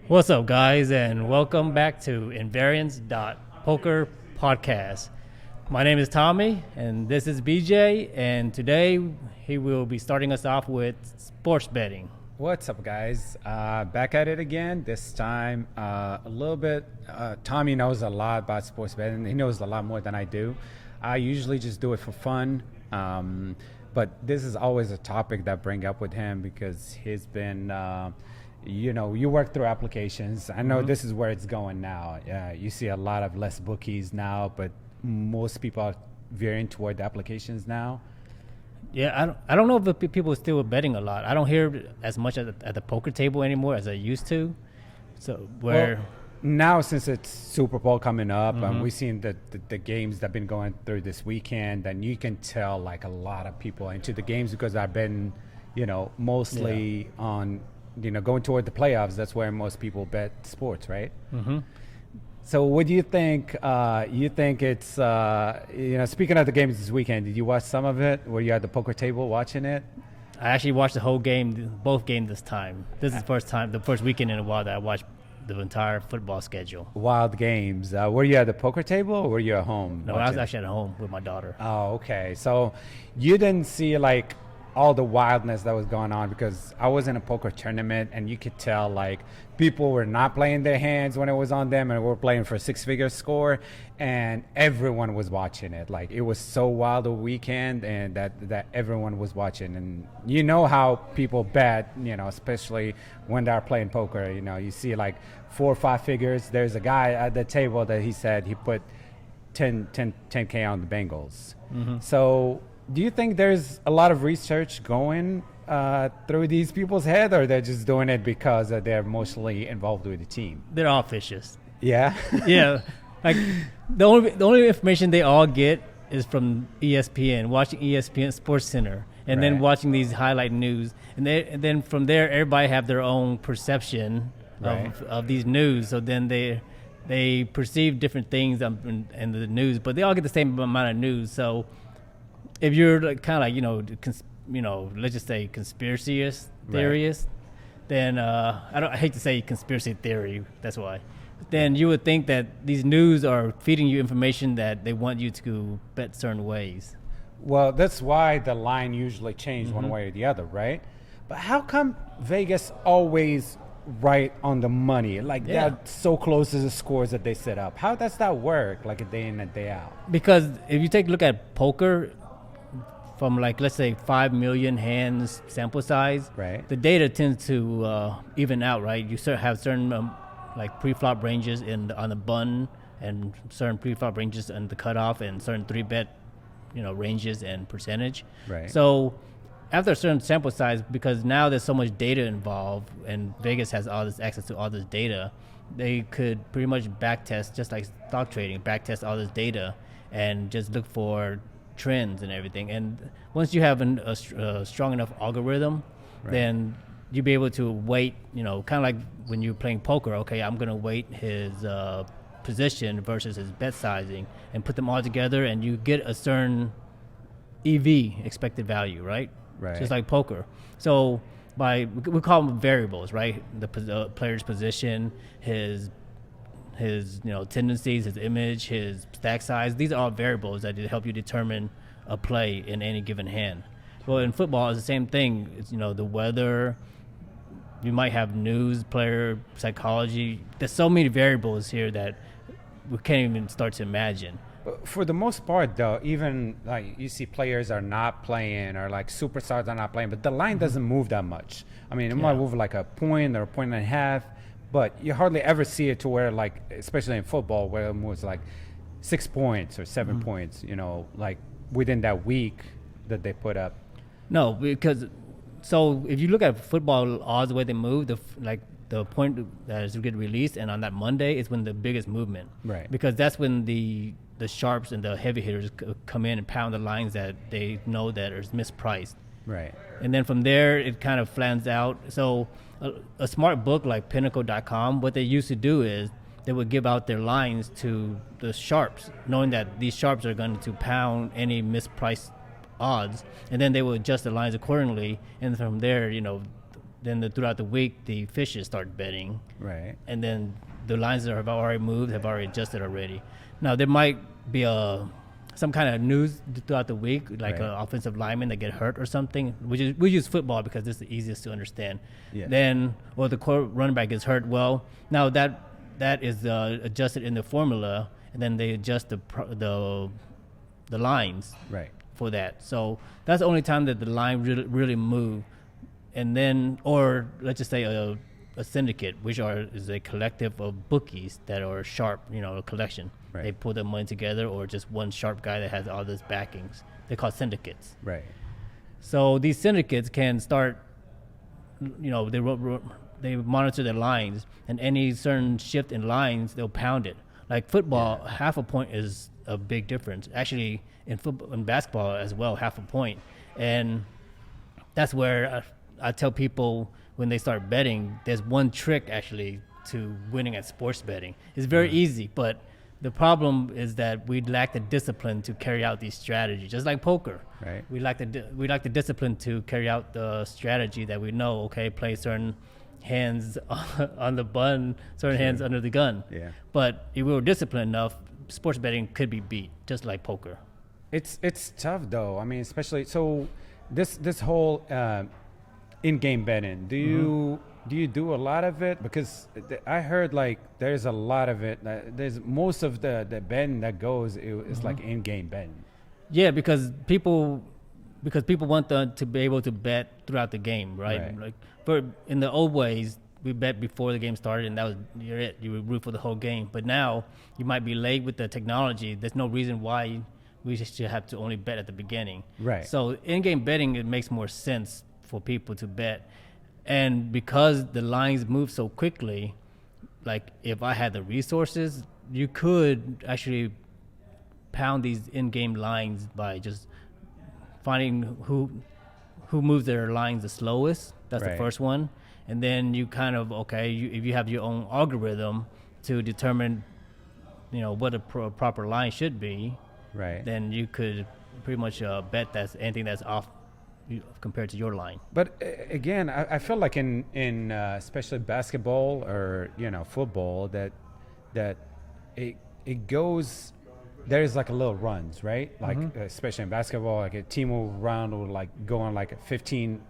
What's up, guys, and welcome back to Invariance.Poker podcast. My name is Tommy, and this is BJ, and today he will be starting us off with sports betting. What's up, guys? Back at it again. This time, a little bit. Tommy knows a lot about sports betting. He knows a lot more than I do. I usually just do it for fun, but this is always a topic that I bring up with him because he's been, you work through applications. I know this is where it's going now. You see a lot of less bookies now, but most people are veering toward the applications now. Yeah, I don't know if people are still betting a lot. I don't hear as much at the poker table anymore as I used to. So now since it's Super Bowl coming up, and we've seen the games that have been going through this weekend, and you can tell like a lot of people into the games because I've been, mostly on, going toward the playoffs. That's where most people bet sports, right? Mm-hmm. So what do you think? You think it's, speaking of the games this weekend, did you watch some of it? Were you at the poker table watching it? I actually watched the whole game, both games this time. This is the first weekend in a while that I watched the entire football schedule. Wild games. Were you at the poker table or were you at home? No, I was actually at home with my daughter. Oh, okay. So you didn't see like all the wildness that was going on because I was in a poker tournament and you could tell like people were not playing their hands when it was on them and were playing for a six-figure score, and everyone was watching it. Like it was so wild a weekend, and that everyone was watching. And you know how people bet, especially when they're playing poker. You see like 4 or 5 figures. There's a guy at the table that he said he put 10K on the Bengals. Mm-hmm. So do you think there's a lot of research going through these people's head, or they're just doing it because they're mostly involved with the team? They're all fishes. Yeah? Yeah. Like the only information they all get is from ESPN, watching ESPN Sports Center, and then watching these highlight news. And then from there, everybody have their own perception of these news. So then they perceive different things in the news, but they all get the same amount of news. So if you're let's just say conspiracy theorist, then I hate to say conspiracy theory. That's why. Then you would think that these news are feeding you information that they want you to bet certain ways. Well, that's why the line usually changes one way or the other, right? But how come Vegas always right on the money? Like they're so close to the scores that they set up. How does that work, like a day in and day out? Because if you take a look at poker, from like let's say 5 million hands sample size, right, the data tends to even out, right? You have certain like pre-flop ranges on the button, and certain pre-flop ranges on the cutoff, and certain 3-bet ranges and percentage. Right. So after a certain sample size, because now there's so much data involved and Vegas has all this access to all this data, they could pretty much backtest, just like stock trading, backtest all this data and just look for trends and everything. And once you have a strong enough algorithm, then you'll be able to weight, kind of like when you're playing poker. Okay, I'm going to weight his position versus his bet sizing and put them all together, and you get a certain EV, expected value, right? Right. Just like poker. So we call them variables, right? The player's position, his tendencies, his image, his stack size. These are all variables that help you determine a play in any given hand. Well, in football, it's the same thing. It's, the weather. You might have news, player psychology. There's so many variables here that we can't even start to imagine. For the most part, though, even like you see players are not playing, or like superstars are not playing, but the line doesn't move that much. I mean, it might move like a point or a point and a half, but you hardly ever see it to where, like, especially in football, where it moves like 6 points or 7 points, like within that week that they put up. No, because so if you look at football odds, the way they move, the point that is get released, and on that Monday is when the biggest movement. Right. Because that's when the sharps and the heavy hitters come in and pound the lines that they know that are mispriced. Right. And then from there, it kind of flattens out. So a smart book like Pinnacle.com, what they used to do is they would give out their lines to the sharps, knowing that these sharps are going to pound any mispriced odds, and then they would adjust the lines accordingly. And from there, then throughout the week the fishes start betting, Right. and then the lines that have already moved have already adjusted already. Now there might be some kind of news throughout the week, like Right. an offensive lineman that get hurt or something. We use football because it's the easiest to understand. Yeah. Then, or the running back gets hurt. Well, now that is adjusted in the formula, and then they adjust the lines Right. for that. So that's the only time that the line really move. And then, or let's just say a syndicate, which is a collective of bookies that are sharp, a collection. Right. They put their money together, or just one sharp guy that has all these backings. They're called syndicates. Right. So these syndicates can start, they monitor their lines, and any certain shift in lines, they'll pound it. Like football, half a point is a big difference. Actually, in football and basketball as well, half a point. And that's where I tell people when they start betting, there's one trick actually to winning at sports betting. It's very easy, but the problem is that we lack the discipline to carry out these strategies. Just like poker, Right. we lack the discipline to carry out the strategy that we know. Okay, play certain hands on the button, certain hands under the gun. Yeah. But if we were disciplined enough, sports betting could be beat, just like poker. It's tough though. I mean, especially so this whole in-game betting. Do you do a lot of it? Because I heard like there's a lot of it. There's most of the betting that goes is like in-game betting. Yeah, because people want to be able to bet throughout the game, right? Right. Like, but in the old ways, we bet before the game started, and that was it. You would root for the whole game. But now you might be late with the technology. There's no reason why we should have to only bet at the beginning. Right. So in-game betting, it makes more sense for people to bet, and because the lines move so quickly, like if I had the resources, you could actually pound these in-game lines by just finding who moves their lines the slowest. That's Right. the first one. And then you kind of, if you have your own algorithm to determine, what a proper line should be, Right. then you could pretty much bet that's anything that's off compared to your line. But again, I feel like in especially basketball or football that it goes. There's like a little runs, right? Like especially in basketball, like a team will run or like go on like a 15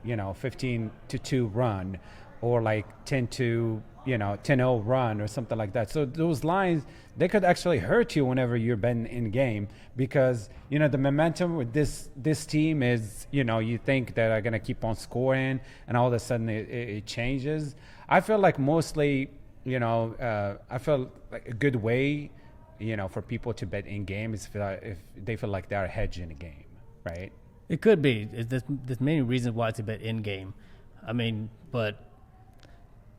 to 2 run, or like 10-0 run or something like that. So those lines, they could actually hurt you whenever you're betting in game, because the momentum with this team is you think that are gonna keep on scoring, and all of a sudden it changes. I feel like mostly I feel like a good way for people to bet in game is if they feel like they're hedging a game, right? It could be. There's many reasons why to bet in game. I mean, but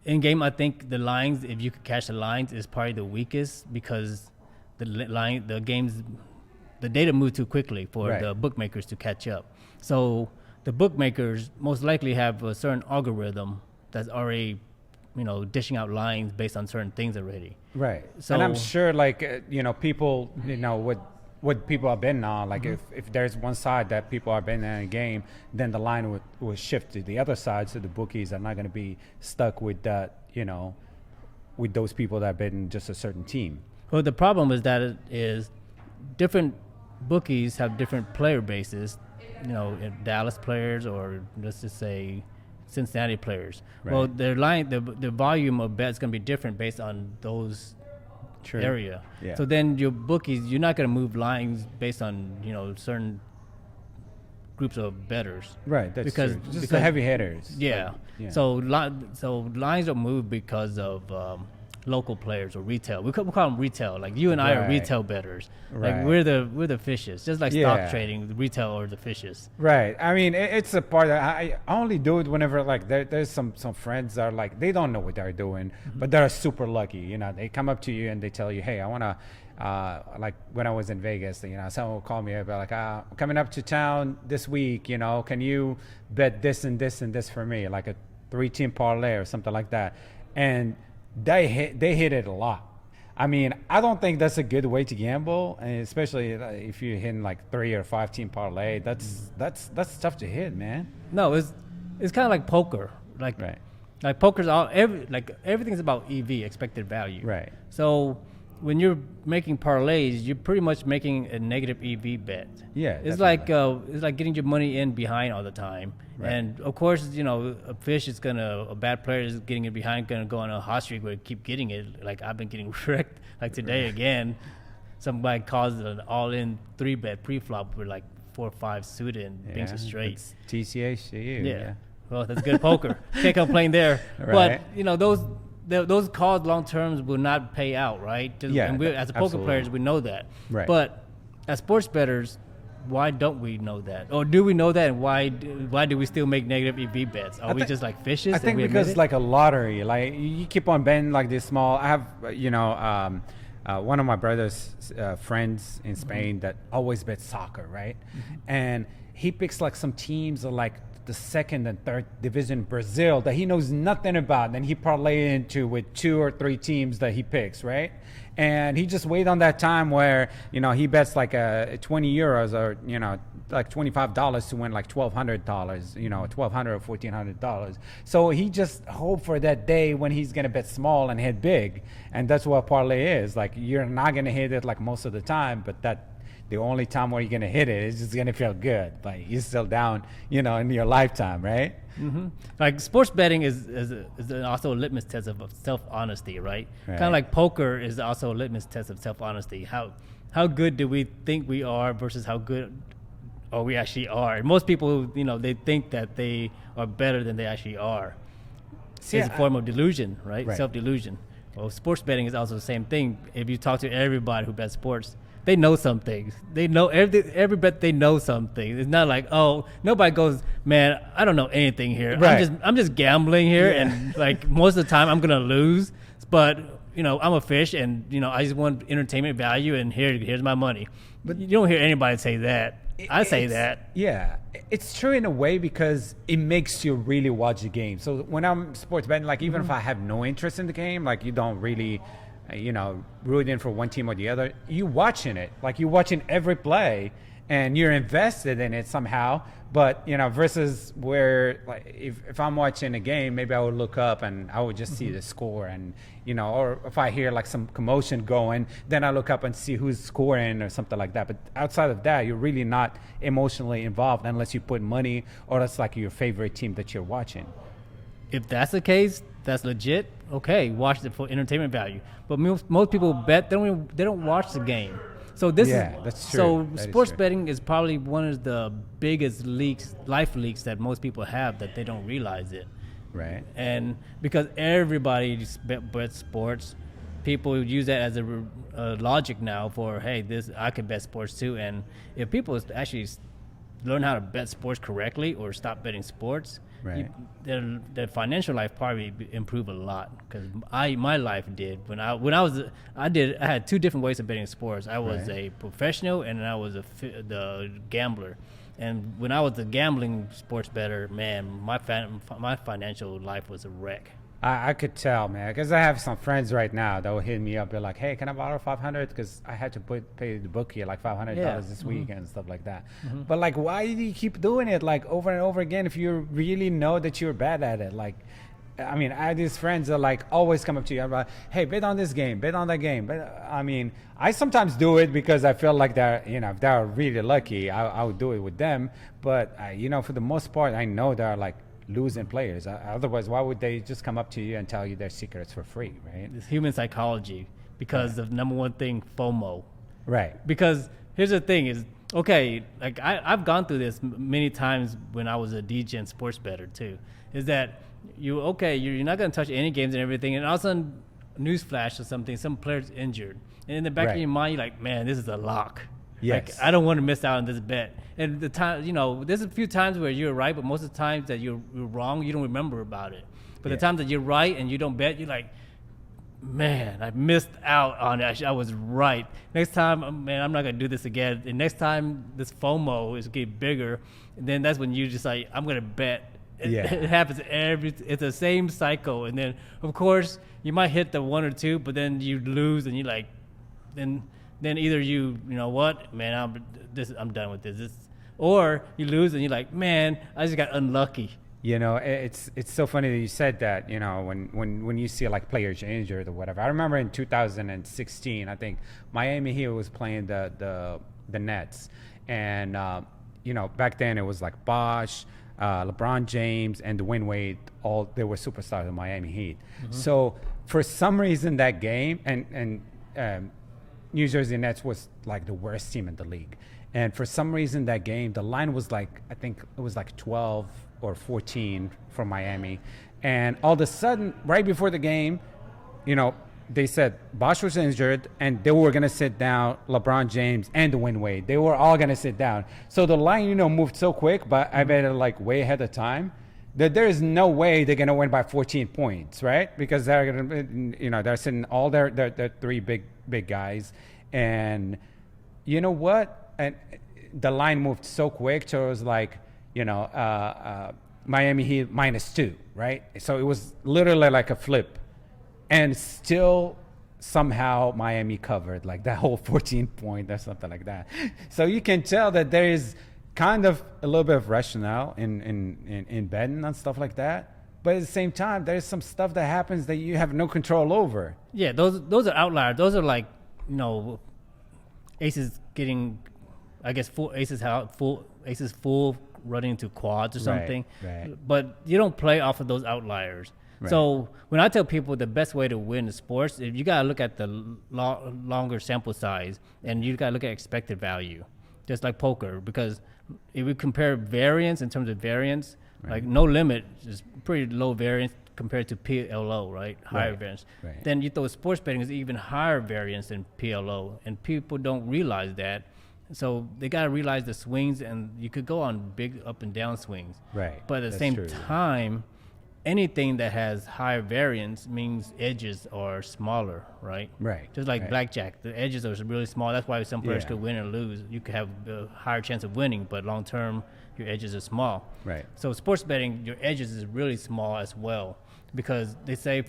in game, I think the lines, if you could catch the lines, is probably the weakest, because the data move too quickly for Right. the bookmakers to catch up. So the bookmakers most likely have a certain algorithm that's already, dishing out lines based on certain things already. Right. So- And I'm sure like people what people are betting on, like if there's one side that people are betting on a game, then the line would shift to the other side, so the bookies are not going to be stuck with that, with those people that bet in just a certain team. Well, the problem is that it is different bookies have different player bases, Dallas players, or let's just say Cincinnati players. Right. Well, their line, the volume of bets going to be different based on those True. area. Yeah. So then your bookies, you're not going to move lines based on certain groups of bettors. Right. That's Because- true. Just the because- heavy hitters. Yeah. Like, yeah. So lines don't move because of local players or retail. We call them retail. Like you and I are Right. retail bettors. Like Right. we're the fishes. Just like Yeah. stock trading, the retail or the fishes. Right. I mean, it's a part that I only do it whenever like there's some friends that are like, they don't know what they're doing, but they're super lucky. They come up to you and they tell you, hey, I want to, like when I was in Vegas, someone will call me up like, I'm coming up to town this week, can you bet this and this and this for me, like a 3-team parlay or something like that. And they hit it a lot. I mean, I don't think that's a good way to gamble, and especially if you're hitting like 3 or 5 team parlay. That's tough to hit, man. No, it's kind of like poker. Like, Right. like poker's everything's about EV, expected value. Right. So when you're making parlays, you're pretty much making a negative EV bet. Yeah, it's definitely. like getting your money in behind all the time. Right. And of course, you know, a bad player is getting it behind, gonna go on a hot streak where they keep getting it. Like I've been getting wrecked. Like today again, somebody caused an all-in 3-bet pre-flop with like 4 or 5 suited and being straight. It's TCH to you. Yeah. Well, that's good poker. Can't complain there. Right. But you know those calls long terms will not pay out, right? Yeah, And as a poker absolutely. players, we know that. Right. But as sports bettors, why don't we know that? Or do we know that? And why do we still make negative EV bets? Are we just like fishes? I think because like a lottery, like you keep on betting like this small. I have, one of my brother's friends in Spain that always bets soccer, right? And he picks like some teams are like the second and third division Brazil that he knows nothing about, and he parlay into with 2 or 3 teams that he picks, right? And he just wait on that time where, you know, he bets like 20 euros or, you know, like $25 to win like $1,200, you know, $1,200 or $1,400. So he just hope for that day when he's going to bet small and hit big. And that's what parlay is. Like, you're not going to hit it like most of the time, but the only time where you're going to hit it is just going to feel good. But you're still down, you know, in your lifetime, right? Mm-hmm. Like sports betting is also a litmus test of self-honesty, right? Kind of like poker is also a litmus test of self-honesty. How good do we think we are versus how good or we actually are? And most people, you know, they think that they are better than they actually are. It's a form of delusion, right? Self-delusion. Well, sports betting is also the same thing. If you talk to everybody who bets sports, they know some things. They know every bet. They know something. It's not like, oh, nobody goes, man, I don't know anything here. Right. I'm just gambling here, and like most of the time I'm gonna lose. But you know, I'm a fish, and you know, I just want entertainment value, and here's my money. But you don't hear anybody say that. I say that. Yeah, it's true in a way because it makes you really watch the game. So when I'm sports betting, like even if I have no interest in the game, like you don't really, you know, rooting for one team or the other, you watching it, like you're watching every play and you're invested in it somehow. But you know, versus where like if I'm watching a game, maybe I would look up and I would just see the score, and you know, or if I hear like some commotion going, then I look up and see who's scoring or something like that. But outside of that, you're really not emotionally involved unless you put money or that's like your favorite team that you're watching. If that's the case, that's legit. Okay, watch it for entertainment value. But most people bet they don't watch the game. So that's true. So that sports true. betting is probably one of the biggest life leaks that most people have that they don't realize it. Right. And because everybody bets sports, people use that as a logic now for, hey, I could bet sports too. And if people actually learn how to bet sports correctly or stop betting sports, right, their financial life probably improve a lot. Because my life did I had 2 different ways of betting sports. I was a professional and I was the gambler. And when I was the gambling sports bettor, man, my financial life was a wreck. I could tell, man, because I have some friends right now that will hit me up. They're like, "Hey, can I borrow $500? Because I had to pay the bookie like $500 this week and stuff like that." But like, why do you keep doing it like over and over again if you really know that you're bad at it? Like, I mean, I have these friends that like always come up to you. I'm like, "Hey, bet on this game, bet on that game." But I mean, I sometimes do it because I feel like that, you know, if they're really lucky, I would do it with them. But you know, for the most part, I know they're like losing players. Otherwise, why would they just come up to you and tell you their secrets for free, right? It's human psychology because of number one thing, FOMO. Right. Because here's the thing is, okay, like I've gone through this many times when I was a DJ and sports bettor too, is that you're not going to touch any games and everything, and all of a sudden, newsflash or something, some player's injured. And in the back of your mind, you're like, man, this is a lock. Yes. Like, I don't want to miss out on this bet. And the time, you know, there's a few times where you're right, but most of the times that you're wrong, you don't remember about it. But the times that you're right and you don't bet, you're like, man, I missed out on it. I was right. Next time, man, I'm not going to do this again. And next time, this FOMO is getting bigger. And then that's when you just like, I'm going to bet. It happens it's the same cycle. And then, of course, you might hit the 1 or 2, but then you lose and you're like, then either you know what, man, I'm done with this. Or you lose and you're like, man, I just got unlucky. You know, it's so funny that you said that. You know, when you see like players injured or whatever. I remember in 2016, I think Miami Heat was playing the Nets, and you know, back then it was like Bosh, LeBron James, and Dwayne Wade. All they were superstars of Miami Heat. So for some reason that game and New Jersey Nets was like the worst team in the league, and for some reason that game the line was like, I think it was like 12 or 14 for Miami. And all of a sudden, right before the game, you know, they said Bosh was injured and they were going to sit down LeBron James and Dwayne Wade. They were all going to sit down. So the line, you know, moved so quick, but I bet it like way ahead of time, that there is no way they're going to win by 14 points, right? Because they're going to, you know, they're sitting all their three big guys. And you know what? And the line moved so quick, so it was like, you know, Miami Heat -2, right? So it was literally like a flip. And still somehow Miami covered like that whole 14 point or something like that. So you can tell that there is kind of a little bit of rationale in betting and stuff like that. But at the same time, there's some stuff that happens that you have no control over. Yeah, those are outliers. Those are like, you know, aces getting, I guess, full aces full running into quads or something. Right. But you don't play off of those outliers. Right. So when I tell people the best way to win in sports, you got to look at the longer sample size, and you got to look at expected value, just like poker. Because if we compare variance in terms of variance, like no limit is pretty low variance compared to PLO, right? Higher variance. Right. Then you throw sports betting is even higher variance than PLO, and people don't realize that. So they got to realize the swings, and you could go on big up and down swings. Right. But at the That's same true. time, anything that has higher variance means edges are smaller, right? Right. Just like right. blackjack, the edges are really small. That's why some players Yeah. could win or lose. You could have a higher chance of winning, but long term, your edges are small. Right. So sports betting, your edges is really small as well, because they say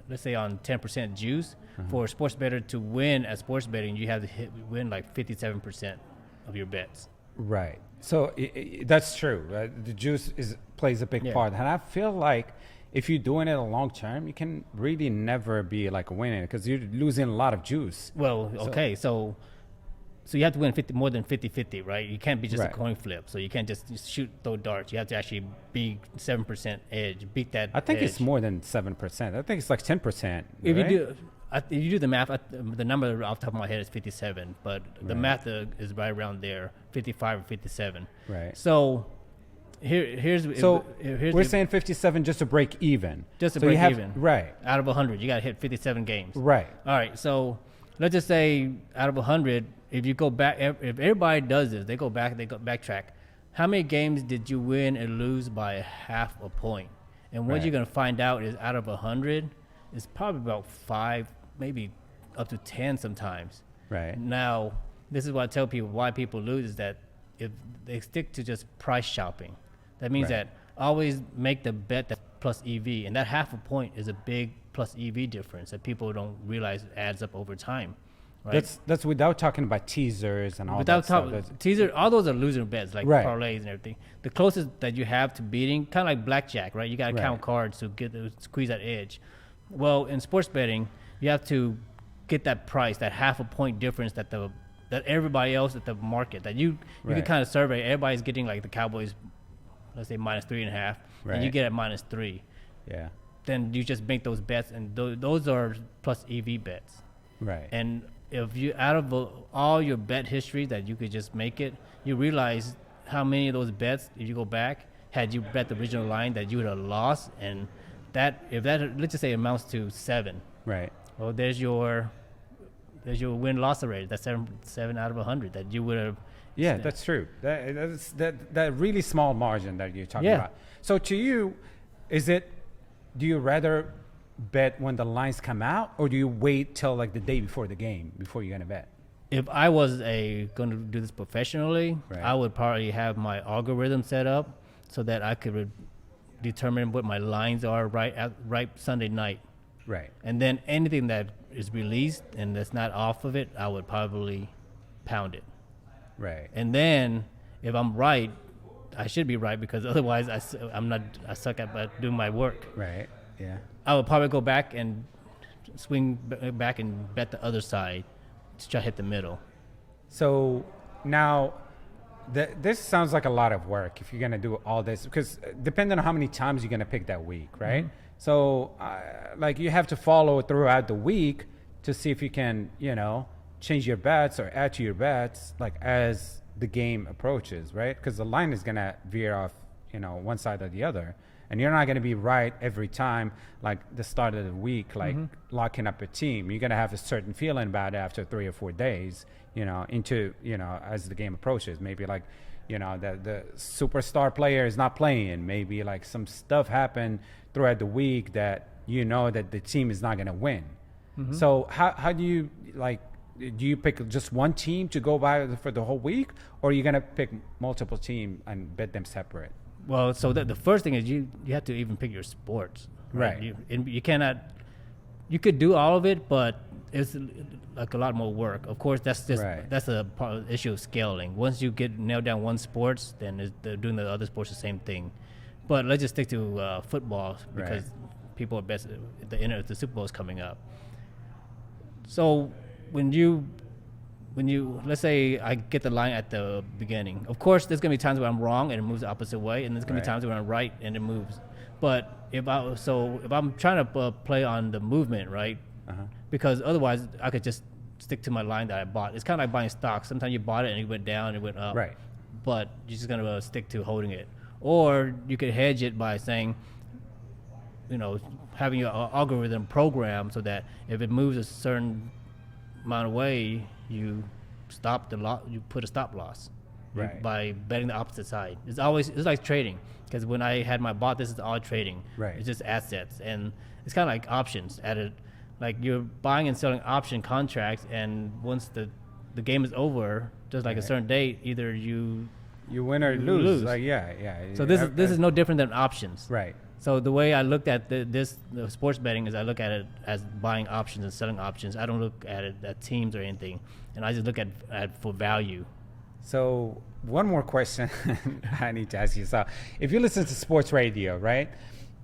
let's say on 10% juice, for a sports bettor to win at sports betting, you have to win like 57% of your bets. Right. So that's true. The juice plays a big part. And I feel like if you're doing it a long term, you can really never be like winning because you're losing a lot of juice. Well, okay. So you have to win more than 50-50, right? You can't be just a Right. coin flip. So you can't just throw darts. You have to actually be 7% edge, beat that I think edge. it's more than 7%. I think it's like 10%. If right? you do the math, the number off the top of my head is 57, but the math is right around there, 55 or 57. Right. So here's we're saying 57 just to break even. Just to So you break have- even. Right. Out of 100, you got to hit 57 games. Right. All right. So let's just say out of 100, if you go back, if everybody does this, they go backtrack. How many games did you win and lose by half a point? And what Right. you're going to find out is out of 100, it's probably about 5, maybe up to 10 sometimes. Right. Now, this is what I tell people why people lose is that if they stick to just price shopping, that means Right. that always make the bet that plus EV, and that half a point is a big plus EV difference that people don't realize adds up over time. Right? That's without talking about teasers and all Without that stuff. talking teaser, all those are losing bets like Right. parlays and everything. The closest that you have to beating, kind of like blackjack, right? You got to Right. count cards to squeeze that edge. Well, in sports betting, you have to get that price, that half a point difference that everybody else at the market that you can Right. kind of survey. Everybody's getting like the Cowboys, let's say -3.5, and you Right. get at -3. Yeah. Then you just make those bets, and those are plus EV bets. Right. And if you, out of all your bet history that you could just make it, you realize how many of those bets, if you go back, had you bet the original line that you would have lost, and if that let's just say amounts to 7. Right. Well, there's your win-loss rate. That's 7 out of 100 that you would have. Yeah, that's true. That really small margin that you're talking Yeah. about. So to you, do you rather bet when the lines come out, or do you wait till like the day before the game before you're gonna bet? If I was going to do this professionally, Right. I would probably have my algorithm set up so that I could determine what my lines are right Sunday night. Right. And then anything that is released and that's not off of it, I would probably pound it. Right. And then if I'm right, I should be right because otherwise I suck at doing my work. Right. Yeah. I would probably go back and swing back and bet the other side to try to hit the middle. So now, this sounds like a lot of work if you're gonna do all this, because depending on how many times you're gonna pick that week, right? Mm-hmm. So, like, you have to follow throughout the week to see if you can, change your bets or add to your bets, like, as the game approaches, right? Because the line is gonna veer off, one side or the other, and you're not gonna be right every time. Like the start of the week, like locking up a team, you're gonna have a certain feeling about it after 3 or 4 days, into as the game approaches. Maybe like, the superstar player is not playing. Maybe like some stuff happened throughout the week that that the team is not gonna win. Mm-hmm. So how do you do you pick just one team to go by for the whole week, or are you gonna pick multiple teams and bet them separate? Well, so the first thing is you have to even pick your sports, right? You cannot. You could do all of it, but it's like a lot more work. Of course, that's a issue of scaling. Once you get nailed down one sports, then doing the other sports the same thing. But let's just stick to football because people are best. The Super Bowl is coming up. So when you let's say I get the line at the beginning, of course there's gonna be times where I'm wrong and it moves the opposite way, and there's gonna be times where I'm right and it moves. But if I'm trying to play on the movement, right? Because otherwise I could just stick to my line that I bought. It's kind of like buying stocks. Sometimes you bought it and it went down and it went up, right? But you're just gonna stick to holding it, or you could hedge it by saying, having your algorithm program so that if it moves a certain amount of way, you stop you put a stop loss, by betting the opposite side. It's like trading, because when I had my bot, this is all trading. Right. It's just assets, and it's kind of like options added. Like you're buying and selling option contracts, and once the game is over, just like a certain date, either you win or lose. Like So this is no different than options. Right. So the way I looked at the sports betting is I look at it as buying options and selling options. I don't look at it at teams or anything, and I just look at for value. So one more question I need to ask you. So if you listen to sports radio, right,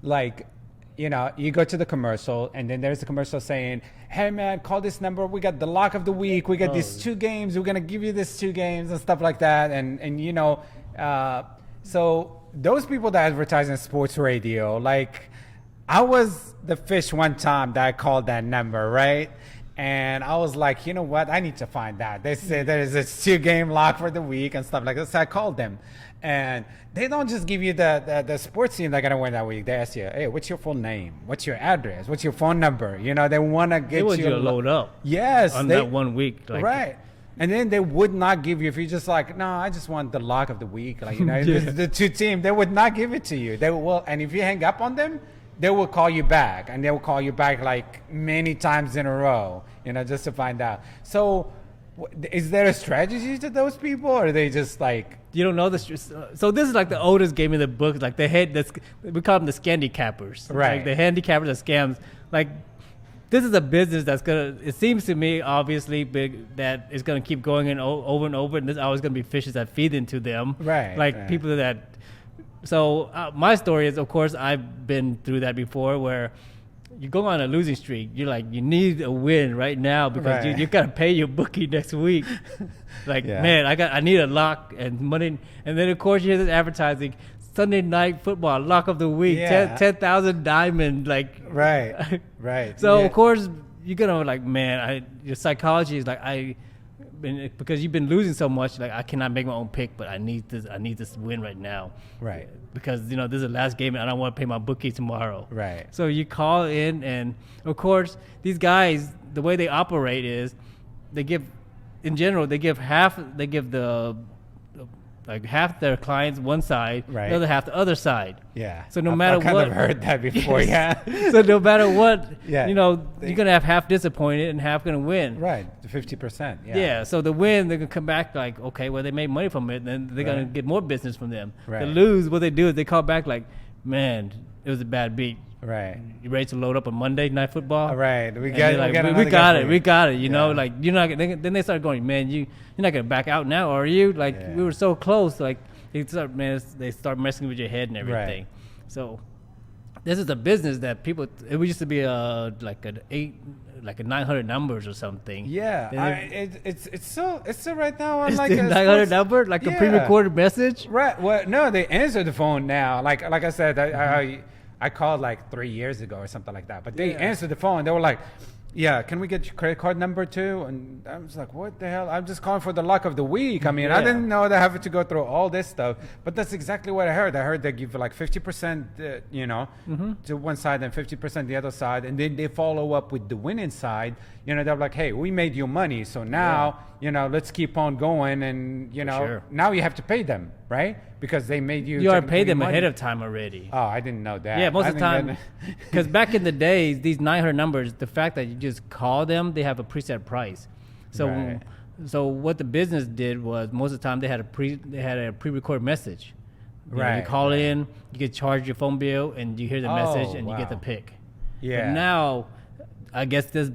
like, you go to the commercial, and then there's a commercial saying, hey man, call this number, we got the lock of the week, we got these 2 games, we're gonna give you these 2 games and stuff like that, and so those people that advertise in sports radio, like, I was the fish one time that I called that number, right? And I was like, you know what? I need to find that. They say there is a 2-game lock for the week and stuff like that. So I called them. And they don't just give you the sports team that's going to win that week. They ask you, hey, what's your full name? What's your address? What's your phone number? They want to get you to load up. Yes. On that 1 week. Right. And then they would not give you, if you're just like, no, I just want the lock of the week. Like, the 2 team, they would not give it to you. They will, and if you hang up on them, they will call you back, and they will call you back like many times in a row, just to find out. So is there a strategy to those people, or are they just like... You don't know this. So this is like the oldest game in the book. Like we call them the scandicappers. Right. Like the handicappers are scams. Like, this is a business that's it seems to me, obviously, big, that it's going to keep going over and over, and there's always going to be fishes that feed into them. Right. Like people that... So my story is, of course, I've been through that before, where you go on a losing streak. You're like, you need a win right now because you got to pay your bookie next week. Man, I need a lock and money. And then, of course, you hear this advertising, Sunday night football, lock of the week, 10,000 diamond. Like, right. So, of course, you're going to like, man, your psychology is like, because you've been losing so much, like, I cannot make my own pick, but I need this win right now. Right. Because, this is the last game and I don't want to pay my bookie tomorrow. Right. So you call in, and of course, these guys, the way they operate is they give half their clients one side, the other half the other side. Yeah. So no matter what, I've kind of heard that before. Yeah. So no matter what, you're gonna have half disappointed and half gonna win. Right. 50%. Yeah. Yeah. So the win, they're gonna come back like, okay, well, they made money from it, and then they're gonna get more business from them. Right. The lose, what they do is they call back like, man, it was a bad beat. Right. You ready to load up on Monday Night Football? All right. We got it. Like, you're not. Then they start going, man, you're not gonna back out now, are you? Like, we were so close. Like, They start messing with your head and everything. So this is a business that people. It used to be like a 900 numbers or something. Yeah, it's still right now on It's like the a 900 number, like a pre-recorded message. Right. Well, no, they answer the phone now. Like I said, I called like 3 years ago or something like that. But they answered the phone. They were like, "Yeah, can we get your credit card number too?" And I was like, "What the hell? I'm just calling for the luck of the week." I mean, I didn't know they have to go through all this stuff. But that's exactly what I heard. I heard they give like 50%, to one side and 50% the other side, and then they follow up with the winning side. They're like, "Hey, we made you money, so now let's keep on going." And now you have to pay them, right? Because they made you. You already paid them money ahead of time already. Oh, I didn't know that. Yeah, most of the time, because back in the days, these 900 numbers, the fact that you just call them, they have a preset price. So, so what the business did was most of the time they had a pre-recorded message. You call in, you get charged your phone bill, and you hear the message, and you get the pick. Yeah. But now, I guess these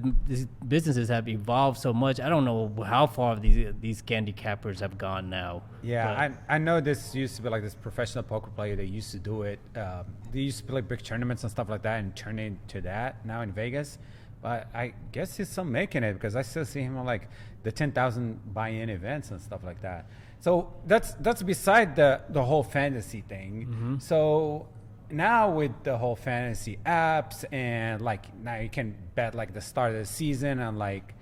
businesses have evolved so much. I don't know how far these candy cappers have gone now. Yeah, I know this used to be like this professional poker player. They used to do it. They used to play big tournaments and stuff like that and turn it into that now in Vegas. But I guess he's still making it because I still see him on like the 10,000 buy-in events and stuff like that. So that's beside the whole fantasy thing. Mm-hmm. So now with the whole fantasy apps and like now you can bet like the start of the season and like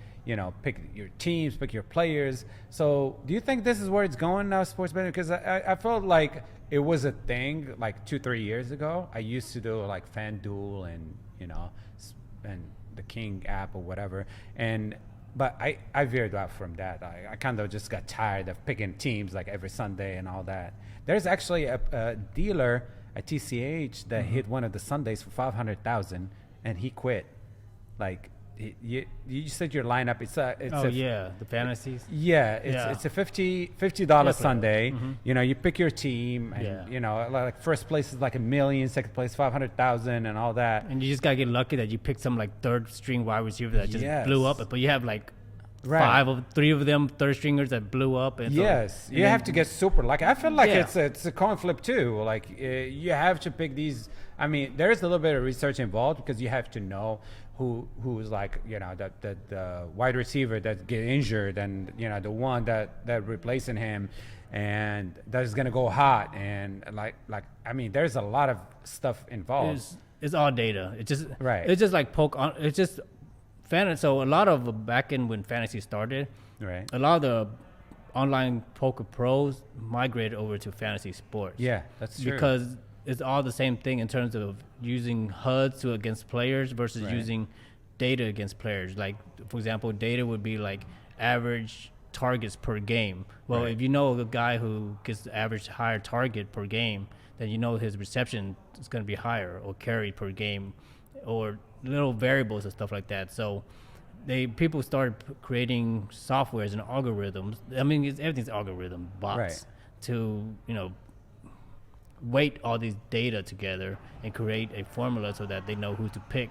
pick your teams, pick your players. So do you think this is where it's going now, sports betting? Because I felt like it was a thing like 2-3 years ago. I used to do like FanDuel and and the King app or whatever, but I veered out from that. I kind of just got tired of picking teams like every Sunday and all that. There's actually a dealer at TCH that hit one of the Sundays for 500,000 and he quit. Like you said your lineup. The fantasies. Yeah, it's a $50 Sunday. Mm-hmm. You pick your team, and like first place is like $1 million, second place 500,000, and all that. And you just gotta get lucky that you pick some like third string wide receiver that just blew up. But you have like three of them third stringers that blew up. And you have to get super. Like I feel like it's a coin flip too. Like you have to pick these. I mean, there's a little bit of research involved because you have to know who's like the wide receiver that get injured and the one that replacing him and that is gonna go hot and like I mean there's a lot of stuff involved. It's all data. It's just like poke. It's just fantasy. So a lot of back in when fantasy started, a lot of the online poker pros migrated over to fantasy sports. Yeah, that's true. Because it's all the same thing in terms of using HUDs against players versus using data against players. Like, for example, data would be like average targets per game. Well, if you know a guy who gets the average higher target per game, then his reception is going to be higher or carry per game or little variables and stuff like that. So people started creating softwares and algorithms. I mean, everything's algorithm bots to, weight all these data together and create a formula so that they know who to pick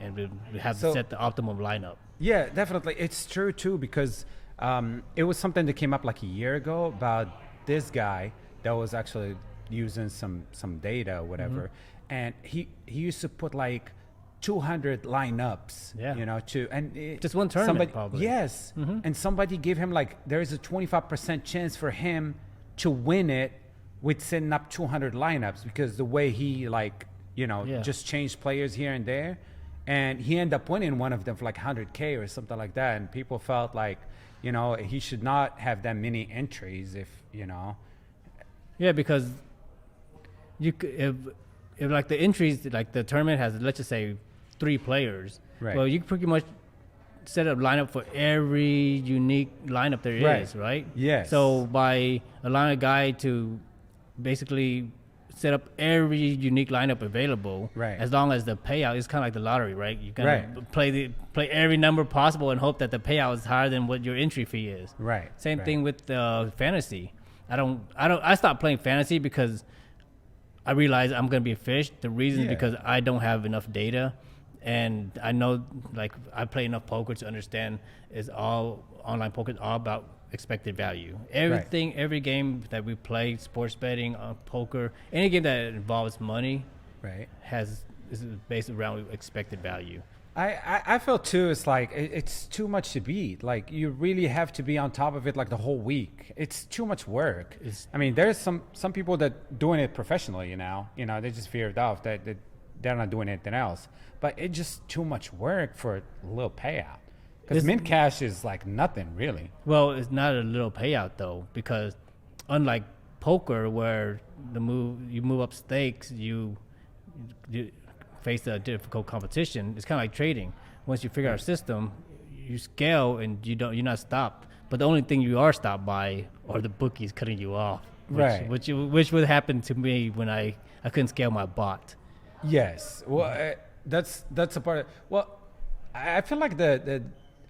and we have to set the optimum lineup. Yeah, definitely. It's true too because it was something that came up like a year ago about this guy that was actually using some data or whatever, and he used to put like 200 lineups, just one tournament probably. Yes, and somebody gave him like there's a 25% chance for him to win it with setting up 200 lineups because the way he just changed players here and there, and he ended up winning one of them for like 100K or something like that, and people felt like he should not have that many entries if because if like the entries, like the tournament has, let's just say 3 players, well, you pretty much set up lineup for every unique lineup there is, right? Yes. So by allowing a guy to basically set up every unique lineup available, as long as the payout is kind of like the lottery, right? You can play every number possible and hope that the payout is higher than what your entry fee is. Same thing with fantasy. I stopped playing fantasy because I realized I'm going to be a fish. The reason is because I don't have enough data. And I know, like, I play enough poker to understand online poker is all about expected value. Everything, every game that we play, sports betting, poker, any game that involves money, Right. is based around expected value. I feel too. It's like it's too much to beat. Like you really have to be on top of it like the whole week. It's too much work. I mean, there's some people that doing it professionally. They just figured out that they're not doing anything else. But it's just too much work for a little payout. Because mint cash is like nothing really. Well, it's not a little payout though, because unlike poker, where you move up stakes, you face a difficult competition. It's kind of like trading. Once you figure out a system, you scale and you're not stopped. But the only thing you are stopped by are the bookies cutting you off, which would happen to me when I couldn't scale my bot. Yes, well, that's a part of. Well, I feel like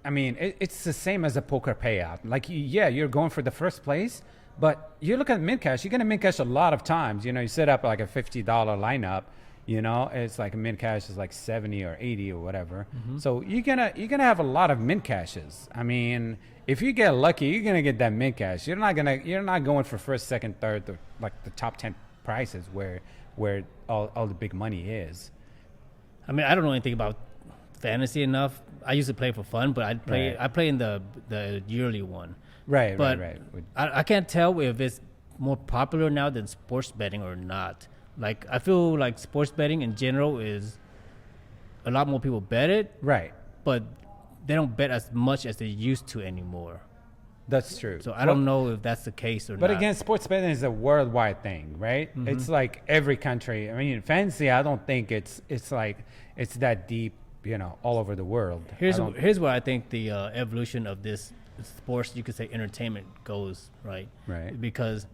it's the same as a poker payout. Like, you're going for the first place, but you look at mint cash. You're gonna mint cash a lot of times. You set up like a $50 lineup. It's like a mint cash is like 70 or 80 or whatever. Mm-hmm. So you're gonna have a lot of mint cashes. I mean, if you get lucky, you're gonna get that mint cash. You're not going for first, second, third, like the top 10 prices where all the big money is. I mean, I don't know anything about fantasy enough. I used to play for fun, but I play in the yearly one. Right, but right. I can't tell if it's more popular now than sports betting or not. Like, I feel like sports betting in general is a lot more people bet it. Right. But they don't bet as much as they used to anymore. That's true. So I don't know if that's the case or not. But again, sports betting is a worldwide thing, right? Mm-hmm. It's like every country. I mean, fantasy, I don't think it's that deep, all over the world. Here's where I think the evolution of this sports, you could say entertainment, goes, right? Right. Because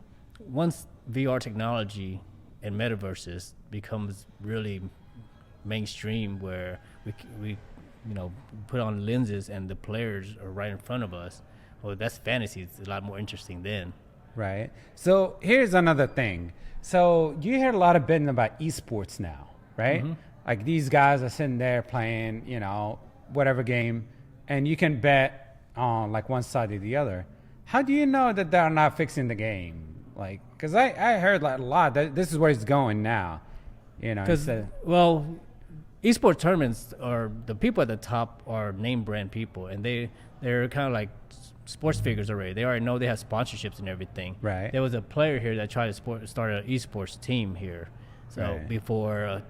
once VR technology and metaverses becomes really mainstream, where we put on lenses and the players are right in front of us, well, that's fantasy. It's a lot more interesting then. Right. So here's another thing. So you hear a lot of betting about esports now, right? Mm-hmm. Like these guys are sitting there playing, whatever game, and you can bet on like one side or the other. How do you know that they're not fixing the game? Like, because I heard like a lot that this is where it's going now, Because esports tournaments are, the people at the top are name brand people, and they're kind of like sports figures already. They already know they have sponsorships and everything. Right. There was a player here that tried to start an esports team here. So before,